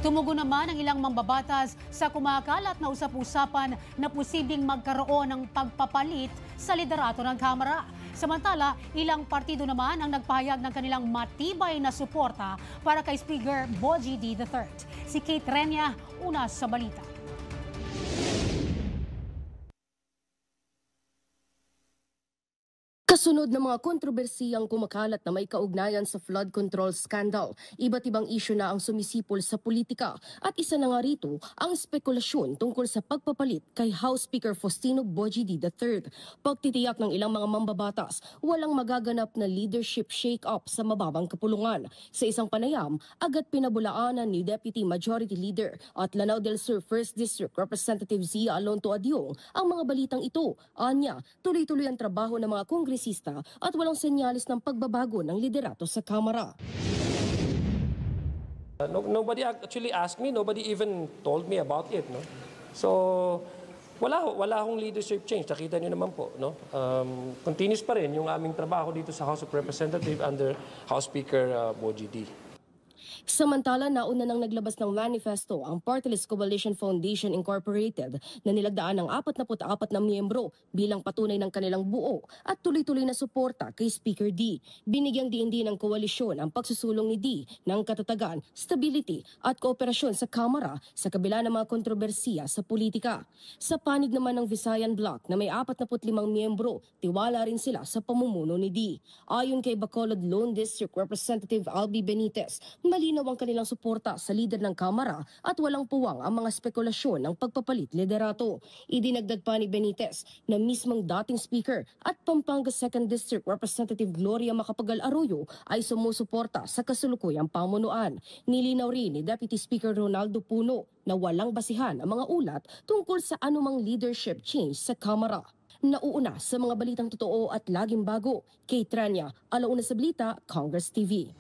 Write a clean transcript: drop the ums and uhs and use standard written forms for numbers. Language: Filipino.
Tumugon naman ang ilang mambabatas sa kumakalat na usap-usapan na posibleng magkaroon ng pagpapalit sa liderato ng Kamara. Samantala, ilang partido naman ang nagpahayag ng kanilang matibay na suporta para kay Speaker Bogie D. III. Si Kate Renya, una sa balita. Kasunod ng mga kontrobersiyang kumakalat na may kaugnayan sa flood control scandal, iba't ibang isyu na ang sumisipol sa politika at isa na nga rito ang spekulasyon tungkol sa pagpapalit kay House Speaker Faustino Bogie D. III. Pagtitiyak ng ilang mga mambabatas, walang magaganap na leadership shake-up sa mababang kapulungan. Sa isang panayam, agad pinabulaanan ni Deputy Majority Leader at Lanao del Sur 1st District Representative Zia Alonto Adyong ang mga balitang ito. Anya, tuloy-tuloy ang trabaho ng mga kongresista at walang senyalis ng pagbabago ng liderato sa Kamara. Nobody actually asked me, nobody even told me about it. No? So, wala akong leadership change. Nakita niyo naman po. No? Continuous pa rin yung aming trabaho dito sa House of Representatives under House Speaker Bogie D. Samantala, nauna nang naglabas ng manifesto ang Party-list Coalition Foundation Incorporated na nilagdaan ng 44 na miyembro bilang patunay ng kanilang buo at tuloy-tuloy na suporta kay Speaker D. Binigyang diin din ng koalisyon ang pagsusulong ni D ng katatagan, stability at kooperasyon sa Kamara sa kabila ng mga kontrobersiya sa politika. Sa panig naman ng Visayan Bloc na may 45 miyembro, tiwala rin sila sa pamumuno ni D. Ayon kay Bacolod Lone District Representative Albi Benitez, malinaw ang kanilang suporta sa lider ng Kamara at walang puwang ang mga spekulasyon ng pagpapalit liderato. Idinagdag pa ni Benitez na mismong dating Speaker at Pampanga 2nd District Representative Gloria Macapagal Arroyo ay sumusuporta sa kasulukuyang pamunuan. Nilinaw rin ni Deputy Speaker Ronaldo Puno na walang basihan ang mga ulat tungkol sa anumang leadership change sa Kamara. Nauuna sa mga balitang totoo at laging bago, Kate Renya, Alauna sa Balita, Congress TV.